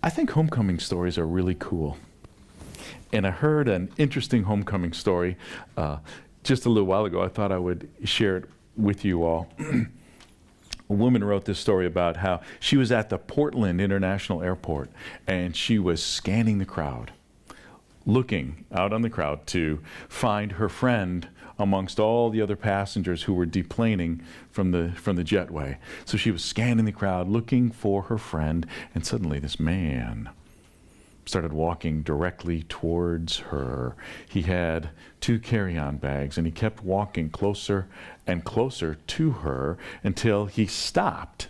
I think homecoming stories are really cool. And I heard an interesting homecoming story just a little while ago. I thought I would share it with you all. A woman wrote this story about how she was at the Portland International Airport and she was scanning the crowd, looking out on the crowd to find her friend amongst all the other passengers who were deplaning from the jetway. So she was scanning the crowd, looking for her friend, and suddenly this man started walking directly towards her. He had 2 carry-on bags, and he kept walking closer and closer to her until he stopped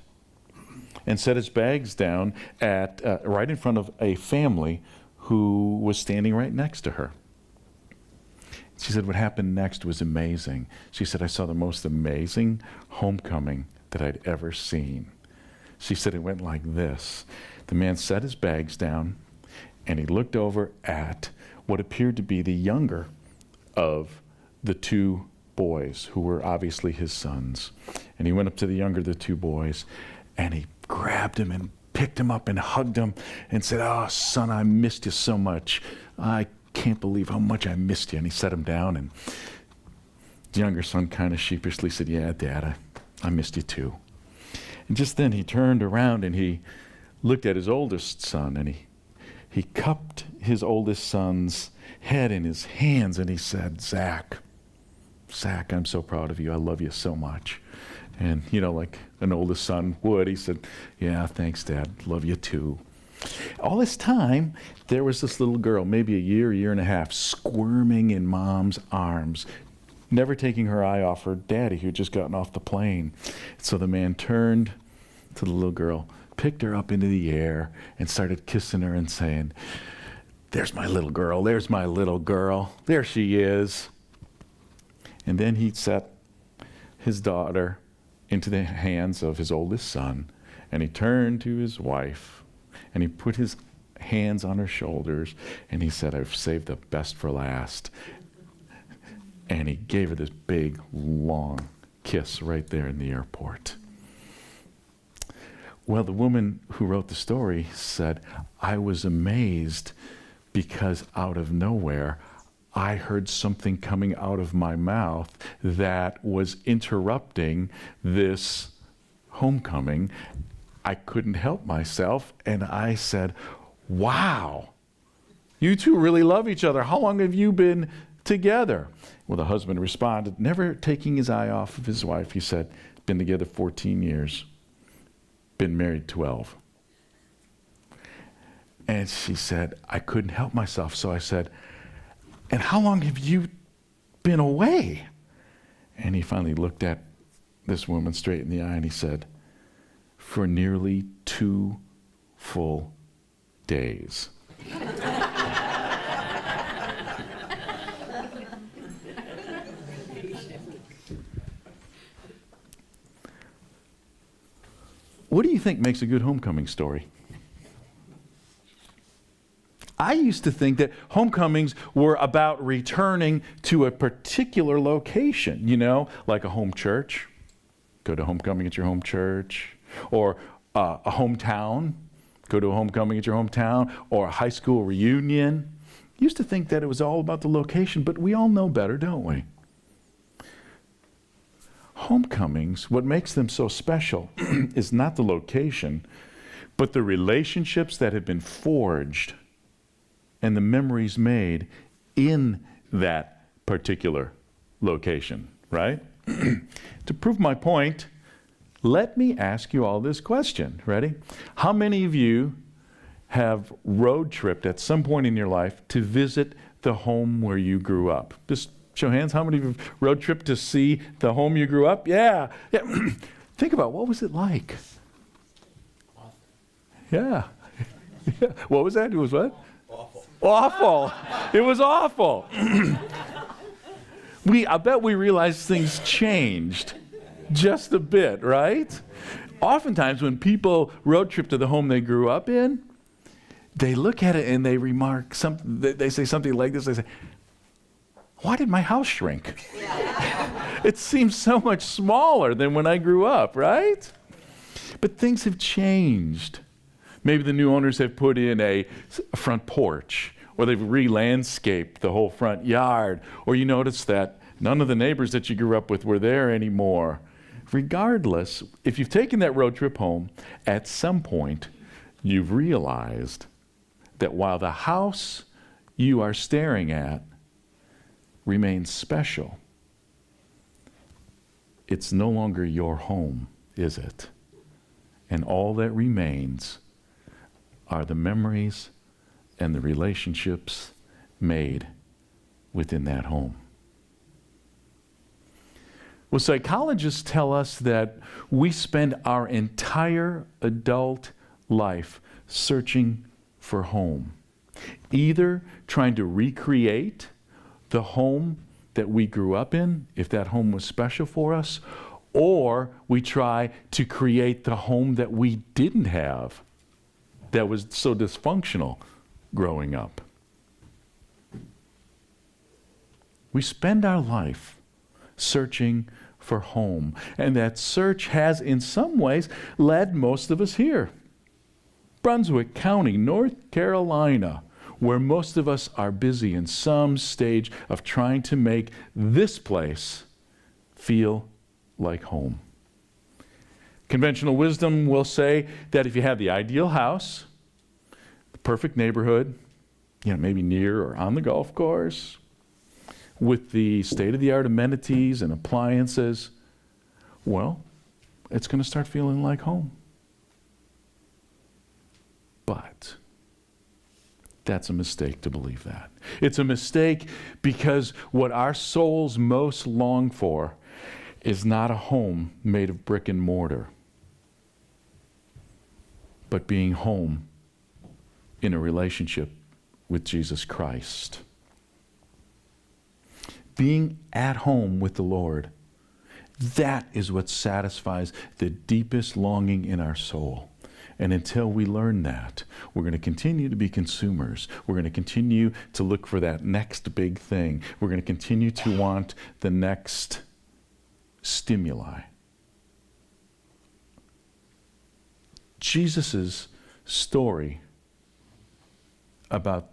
and set his bags down at right in front of a family who was standing right next to her. She said what happened next was amazing. She said, I saw the most amazing homecoming that I'd ever seen. She said it went like this. The man set his bags down, and he looked over at what appeared to be the younger of the 2 boys, who were obviously his sons. And he went up to the younger of the 2 boys, and he grabbed him and picked him up and hugged him and said, oh, son, I missed you so much. I can't believe how much I missed you. And he set him down, and the younger son kind of sheepishly said, yeah, Dad, I missed you too. And just then he turned around and he looked at his oldest son, and he cupped his oldest son's head in his hands, and he said, Zach, I'm so proud of you. I love you so much. And, like an oldest son would, he said, yeah, thanks, Dad. Love you too. All this time, there was this little girl, maybe a year and a half, squirming in Mom's arms, never taking her eye off her daddy, who had just gotten off the plane. So the man turned to the little girl, picked her up into the air, and started kissing her and saying, there's my little girl, there's my little girl, there she is. And then he set his daughter into the hands of his oldest son, and he turned to his wife, and he put his hands on her shoulders, and he said, I've saved the best for last. And he gave her this big, long kiss right there in the airport. Well, the woman who wrote the story said, I was amazed because out of nowhere, I heard something coming out of my mouth that was interrupting this homecoming. I couldn't help myself, and I said, wow, you 2 really love each other. How long have you been together? Well, the husband responded, never taking his eye off of his wife. He said, been together 14 years, been married 12. And she said, I couldn't help myself. So I said, and how long have you been away? And he finally looked at this woman straight in the eye, and he said, for nearly 2 full days. What do you think makes a good homecoming story? I used to think that homecomings were about returning to a particular location, like a home church. Go to homecoming at your home church. Or a hometown. Go to a homecoming at your hometown. Or a high school reunion. Used to think that it was all about the location, but we all know better, don't we? Homecomings, what makes them so special is not the location, but the relationships that have been forged and the memories made in that particular location, right? To prove my point, let me ask you all this question. Ready? How many of you have road tripped at some point in your life to visit the home where you grew up? Just show hands. How many of you have road tripped to see the home you grew up? Yeah. Think about, what was it like? Yeah. What was that? It was what? Awful. It was awful. I bet we realized things changed just a bit, right? Oftentimes when people road trip to the home they grew up in, they look at it and they remark something. They say something like this. They say, why did my house shrink? It seems so much smaller than when I grew up, right? But things have changed. Maybe the new owners have put in a front porch, or they've re-landscaped the whole front yard, or you notice that none of the neighbors that you grew up with were there anymore. Regardless, if you've taken that road trip home, at some point you've realized that while the house you are staring at remains special, it's no longer your home, is it? And all that remains are the memories and the relationships made within that home. Well, psychologists tell us that we spend our entire adult life searching for home, either trying to recreate the home that we grew up in, if that home was special for us, or we try to create the home that we didn't have that was so dysfunctional growing up. We spend our life searching for home, and that search has in some ways led most of us here. Brunswick County, North Carolina, where most of us are busy in some stage of trying to make this place feel like home. Conventional wisdom will say that if you have the ideal house, the perfect neighborhood, maybe near or on the golf course, with the state-of-the-art amenities and appliances, well, it's going to start feeling like home. But that's a mistake to believe that. It's a mistake because what our souls most long for is not a home made of brick and mortar, but being home in a relationship with Jesus Christ. Being at home with the Lord, that is what satisfies the deepest longing in our soul. And until we learn that, we're going to continue to be consumers. We're going to continue to look for that next big thing. We're going to continue to want the next stimuli. Jesus' story about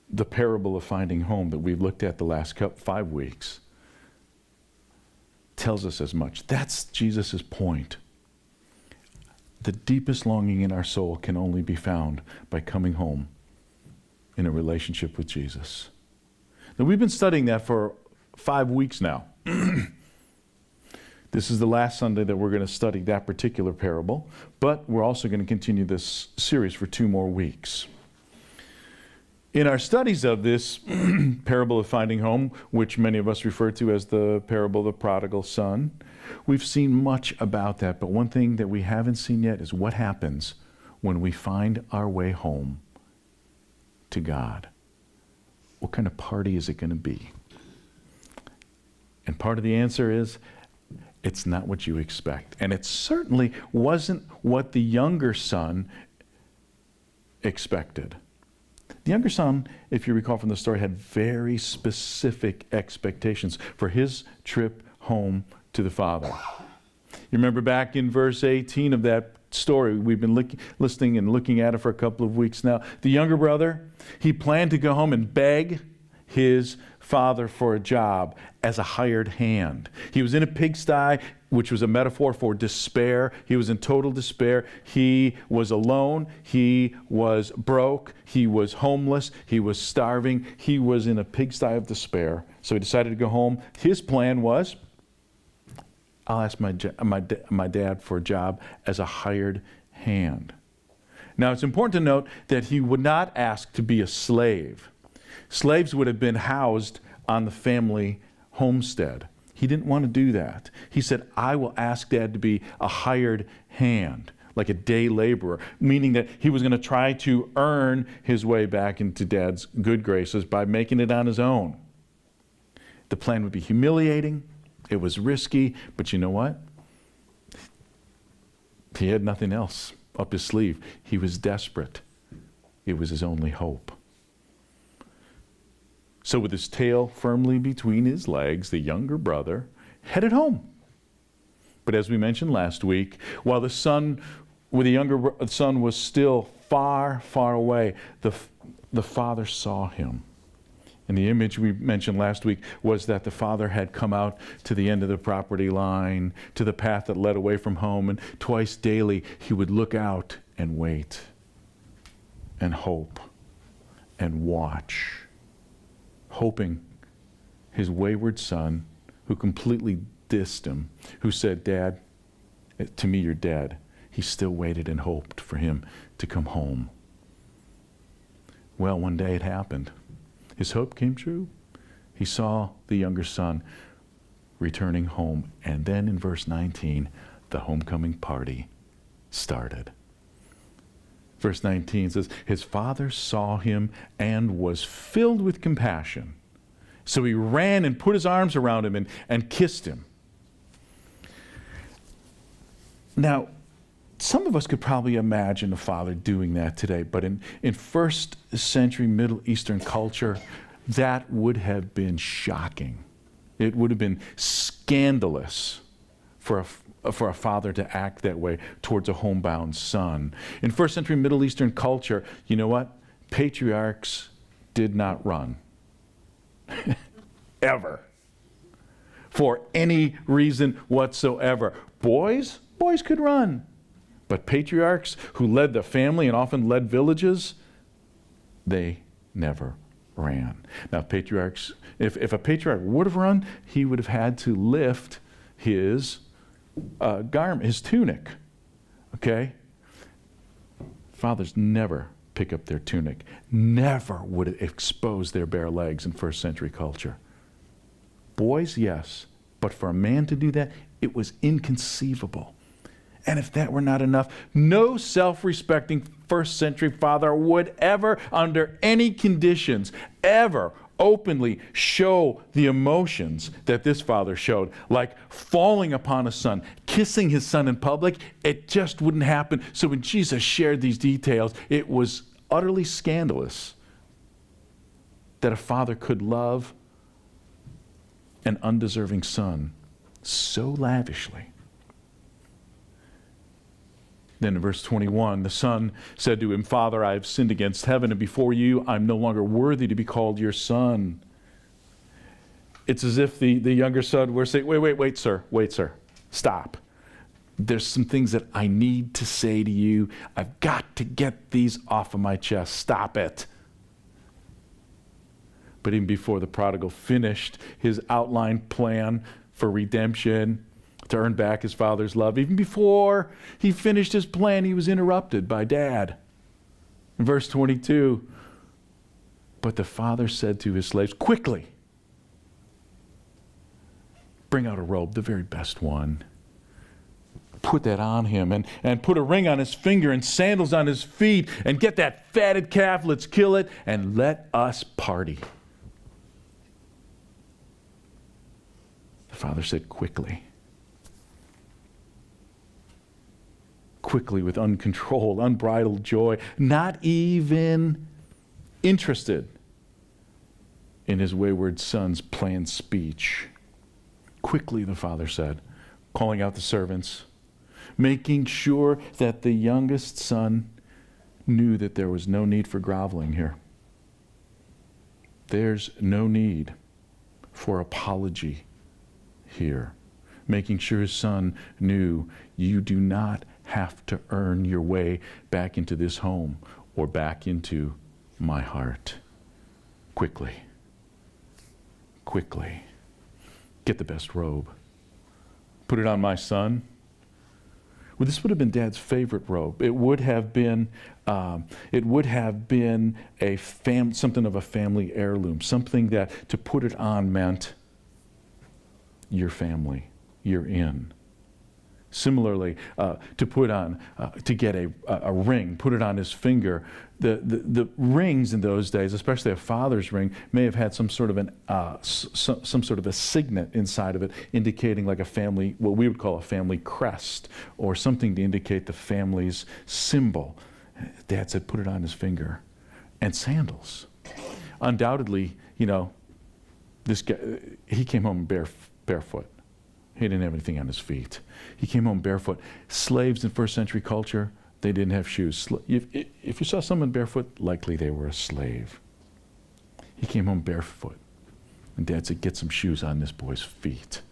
the parable of finding home that we've looked at the last 5 weeks tells us as much. That's Jesus' point. The deepest longing in our soul can only be found by coming home in a relationship with Jesus. Now, we've been studying that for 5 weeks now. This is the last Sunday that we're going to study that particular parable, but we're also going to continue this series for 2 more weeks. In our studies of this parable of finding home, which many of us refer to as the parable of the prodigal son, we've seen much about that, but one thing that we haven't seen yet is what happens when we find our way home to God. What kind of party is it going to be? And part of the answer is, it's not what you expect. And it certainly wasn't what the younger son expected. The younger son, if you recall from the story, had very specific expectations for his trip home to the father. You remember back in verse 18 of that story, we've been listening and looking at it for a couple of weeks now. The younger brother, he planned to go home and beg his father for a job as a hired hand. He was in a pigsty, which was a metaphor for despair. He was in total despair. He was alone. He was broke. He was homeless. He was starving. He was in a pigsty of despair. So he decided to go home. His plan was, I'll ask my dad for a job as a hired hand. Now, it's important to note that he would not ask to be a slave. Slaves would have been housed on the family homestead. He didn't want to do that. He said, I will ask Dad to be a hired hand, like a day laborer, meaning that he was going to try to earn his way back into Dad's good graces by making it on his own. The plan would be humiliating. It was risky, but you know what? He had nothing else up his sleeve. He was desperate. It was his only hope. So with his tail firmly between his legs, the younger brother headed home. But as we mentioned last week, while the son where the younger son was still far, far away, the father saw him. And the image we mentioned last week was that the father had come out to the end of the property line, to the path that led away from home, and twice daily he would look out and wait and hope and watch, hoping his wayward son, who completely dissed him, who said, "Dad, to me you're dead," he still waited and hoped for him to come home. Well, one day it happened. His hope came true. He saw the younger son returning home. And then in verse 19, the homecoming party started. Verse 19 says, his father saw him and was filled with compassion. So he ran and put his arms around him and kissed him. Now, some of us could probably imagine a father doing that today, but in first century Middle Eastern culture, that would have been shocking. It would have been scandalous for a father to act that way towards a homebound son. In first century Middle Eastern culture, you know what? Patriarchs did not run. Ever. For any reason whatsoever. Boys could run. But patriarchs who led the family and often led villages, they never ran. Now patriarchs, if a patriarch would have run, he would have had to lift his garment, his tunic. Okay? Fathers never pick up their tunic. Never would it expose their bare legs in first century culture. Boys, yes. But for a man to do that, it was inconceivable. And if that were not enough, no self-respecting first century father would ever, under any conditions, ever openly show the emotions that this father showed, like falling upon a son, kissing his son in public. It just wouldn't happen. So when Jesus shared these details, it was utterly scandalous that a father could love an undeserving son so lavishly. Then in verse 21, the son said to him, "Father, I have sinned against heaven and before you. I'm no longer worthy to be called your son." It's as if the younger son were saying, wait, sir, stop. There's some things that I need to say to you. I've got to get these off of my chest. Stop it. But even before the prodigal finished his outlined plan for redemption, to earn back his father's love, even before he finished his plan, he was interrupted by dad. In verse 22, but the father said to his slaves, "Quickly, bring out a robe, the very best one. Put that on him and put a ring on his finger and sandals on his feet and get that fatted calf, let's kill it, and let us party." The father said, quickly, with uncontrolled, unbridled joy, not even interested in his wayward son's planned speech. Quickly, the father said, calling out the servants, making sure that the youngest son knew that there was no need for groveling here. There's no need for apology here. Making sure his son knew, you do not have to earn your way back into this home or back into my heart. Quickly, get the best robe. Put it on my son. Well, this would have been Dad's favorite robe. It would have been something of a family heirloom, something that to put it on meant your family, you're in. Similarly, to put on, to get a ring, put it on his finger. The rings in those days, especially a father's ring, may have had some sort of some sort of a signet inside of it, indicating like a family, what we would call a family crest, or something to indicate the family's symbol. Dad said, put it on his finger, and sandals. Undoubtedly, this guy, he came home barefoot. He didn't have anything on his feet. He came home barefoot. Slaves in first century culture, they didn't have shoes. If you saw someone barefoot, likely they were a slave. He came home barefoot. And Dad said, get some shoes on this boy's feet.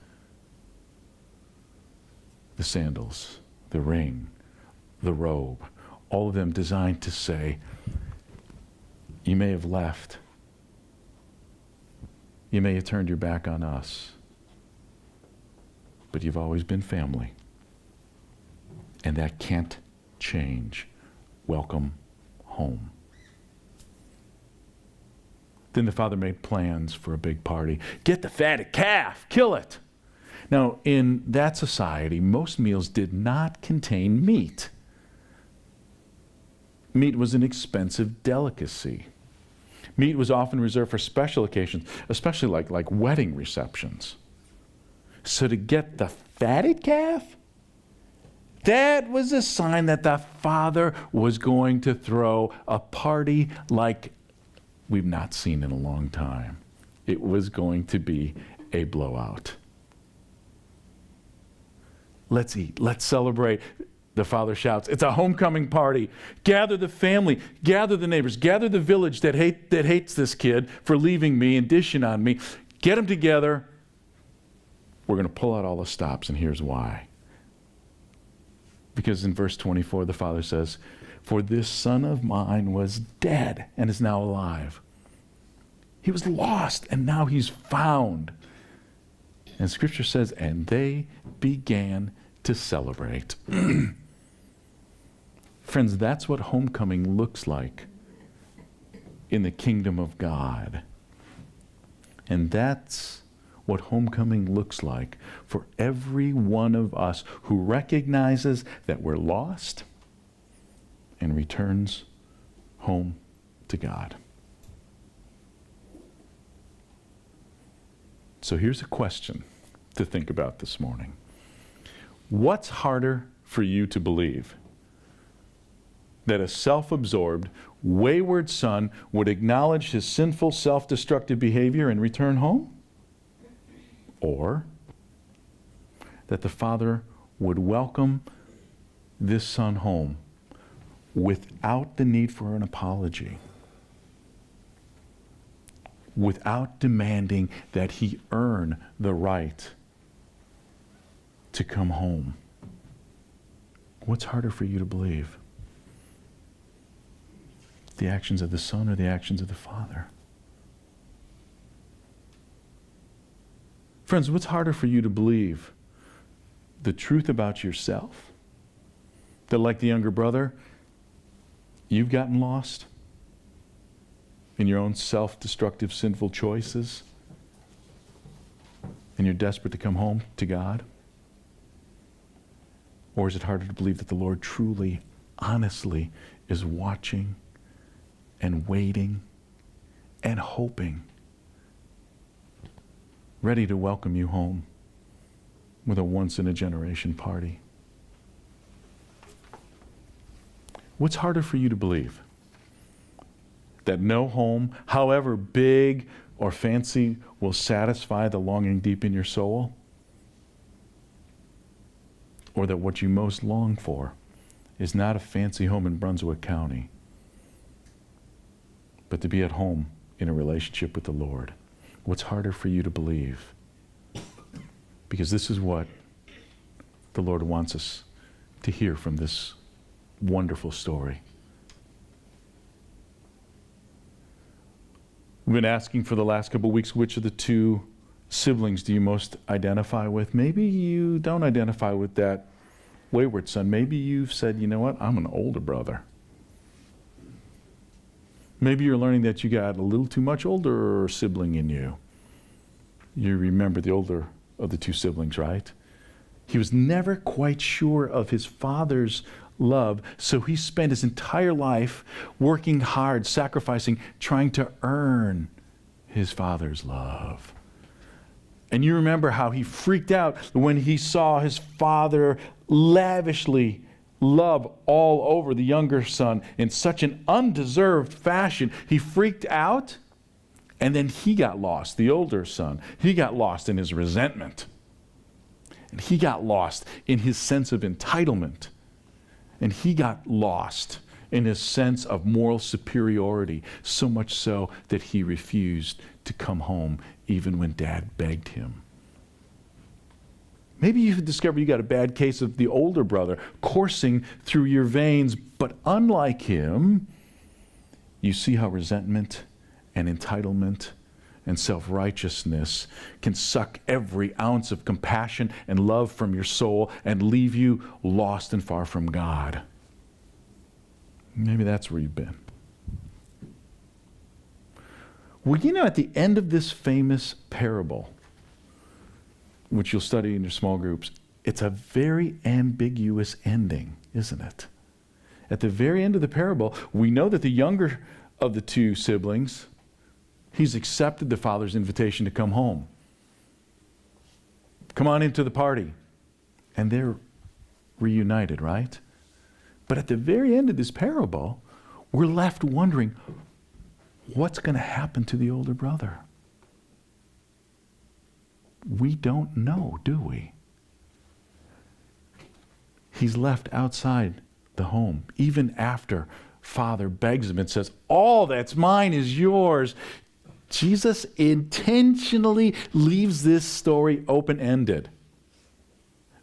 The sandals, the ring, the robe, all of them designed to say, you may have left. You may have turned your back on us. But you've always been family. And that can't change. Welcome home. Then the father made plans for a big party. Get the fatted calf, kill it. Now, in that society, most meals did not contain meat. Meat was an expensive delicacy. Meat was often reserved for special occasions, especially like wedding receptions. So to get the fatted calf, that was a sign that the father was going to throw a party like we've not seen in a long time. It was going to be a blowout. Let's eat. Let's celebrate. The father shouts, it's a homecoming party. Gather the family, gather the neighbors, gather the village that hates this kid for leaving me and dishing on me. Get them together. We're going to pull out all the stops, and here's why. Because in verse 24, the father says, for this son of mine was dead and is now alive. He was lost, and now he's found. And Scripture says, and they began to celebrate. Friends, that's what homecoming looks like in the kingdom of God. And that's what homecoming looks like for every one of us who recognizes that we're lost and returns home to God. So here's a question to think about this morning. What's harder for you to believe? That a self-absorbed, wayward son would acknowledge his sinful, self-destructive behavior and return home? Or that the father would welcome this son home without the need for an apology, without demanding that he earn the right to come home? What's harder for you to believe? The actions of the son or the actions of the father? Friends, what's harder for you to believe? The truth about yourself? That like the younger brother, you've gotten lost in your own self-destructive, sinful choices, and you're desperate to come home to God? Or is it harder to believe that the Lord truly, honestly is watching and waiting and hoping, ready to welcome you home with a once-in-a-generation party? What's harder for you to believe? That no home, however big or fancy, will satisfy the longing deep in your soul? Or that what you most long for is not a fancy home in Brunswick County, but to be at home in a relationship with the Lord? What's harder for you to believe? Because this is what the Lord wants us to hear from this wonderful story. We've been asking for the last couple of weeks, which of the two siblings do you most identify with? Maybe you don't identify with that wayward son. Maybe you've said, you know what, I'm an older brother. Maybe you're learning that you got a little too much older sibling in you. You remember the older of the two siblings, right? He was never quite sure of his father's love, so he spent his entire life working hard, sacrificing, trying to earn his father's love. And you remember how he freaked out when he saw his father lavishly love all over the younger son in such an undeserved fashion. He freaked out, and then he got lost, the older son. He got lost in his resentment. And he got lost in his sense of entitlement. And he got lost in his sense of moral superiority, so much so that he refused to come home even when Dad begged him. Maybe you've discovered you got a bad case of the older brother coursing through your veins, but unlike him, you see how resentment and entitlement and self-righteousness can suck every ounce of compassion and love from your soul and leave you lost and far from God. Maybe that's where you've been. Well, you know, at the end of this famous parable, which you'll study in your small groups, it's a very ambiguous ending, isn't it? At the very end of the parable, we know that the younger of the two siblings, he's accepted the father's invitation to come home. Come on into the party. And they're reunited, right? But at the very end of this parable, we're left wondering, what's going to happen to the older brother? We don't know, do we? He's left outside the home, even after Father begs him and says, all that's mine is yours. Jesus intentionally leaves this story open-ended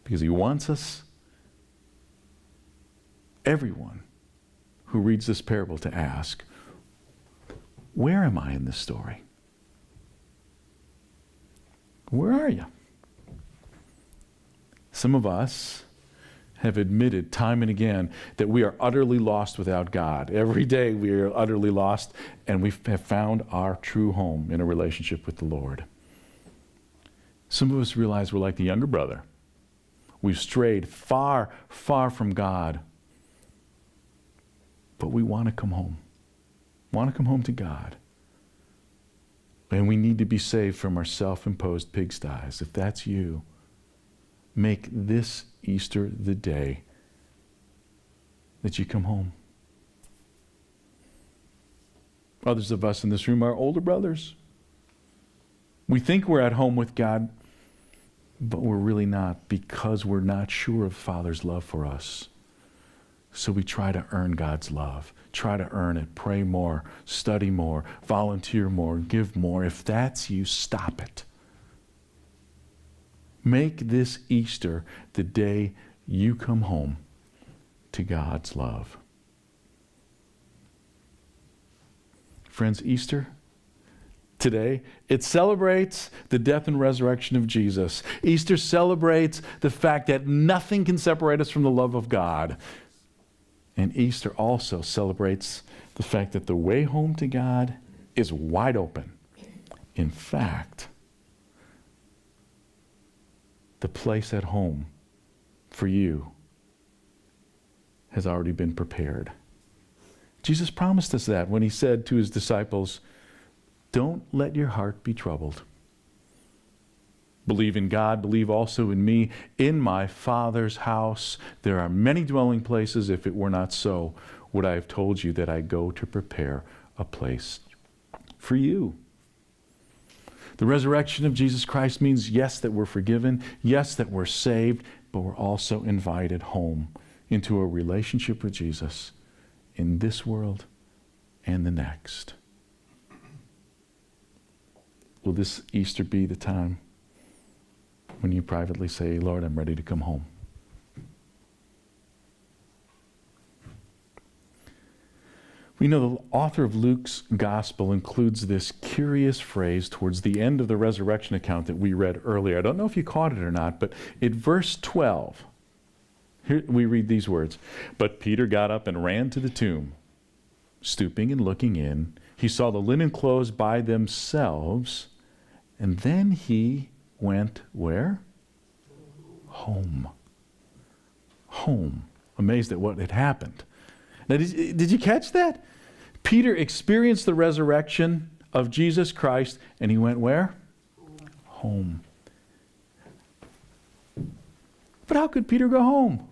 because he wants us, everyone who reads this parable, to ask, where am I in this story? Where are you? Some of us have admitted time and again that we are utterly lost without God. Every day we are utterly lost, and we have found our true home in a relationship with the Lord. Some of us realize we're like the younger brother. We've strayed far, far from God, but we want to come home. Want to come home to God. And we need to be saved from our self-imposed pigsties. If that's you, make this Easter the day that you come home. Others of us in this room are older brothers. We think we're at home with God, but we're really not, because we're not sure of Father's love for us. So we try to earn God's love. Try to earn it. Pray more. Study more. Volunteer more. Give more. If that's you, stop it. Make this Easter the day you come home to God's love. Friends, Easter today, it celebrates the death and resurrection of Jesus. Easter celebrates the fact that nothing can separate us from the love of God. And Easter also celebrates the fact that the way home to God is wide open. In fact, the place at home for you has already been prepared. Jesus promised us that when he said to his disciples, "Don't let your heart be troubled. Believe in God, believe also in me. In my Father's house there are many dwelling places. If it were not so, would I have told you that I go to prepare a place for you?" The resurrection of Jesus Christ means, yes, that we're forgiven, yes, that we're saved, but we're also invited home into a relationship with Jesus in this world and the next. Will this Easter be the time when you privately say, "Lord, I'm ready to come home"? We know the author of Luke's gospel includes this curious phrase towards the end of the resurrection account that we read earlier. I don't know if you caught it or not, but in verse 12, here we read these words. "But Peter got up and ran to the tomb. Stooping and looking in, he saw the linen clothes by themselves, and then he went" where? Home. Home. Amazed at what had happened. Now, did you catch that? Peter experienced the resurrection of Jesus Christ, and he went where? Home. But how could Peter go home?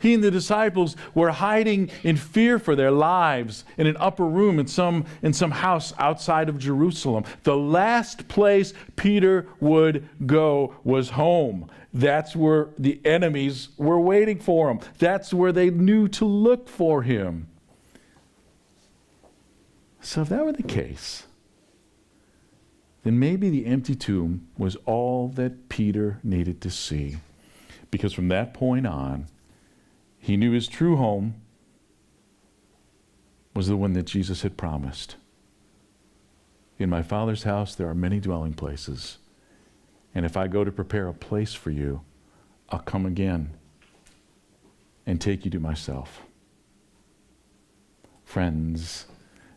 He and the disciples were hiding in fear for their lives in an upper room in some house outside of Jerusalem. The last place Peter would go was home. That's where the enemies were waiting for him. That's where they knew to look for him. So if that were the case, then maybe the empty tomb was all that Peter needed to see. Because from that point on, he knew his true home was the one that Jesus had promised. In my Father's house there are many dwelling places. And if I go to prepare a place for you, I'll come again and take you to myself. Friends,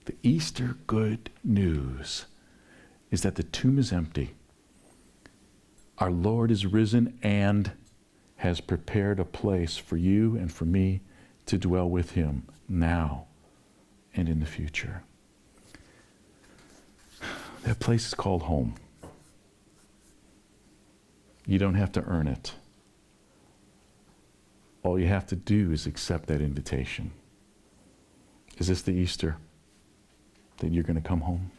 the Easter good news is that the tomb is empty. Our Lord is risen and has prepared a place for you and for me to dwell with him now and in the future. That place is called home. You don't have to earn it. All you have to do is accept that invitation. Is this the Easter that you're going to come home?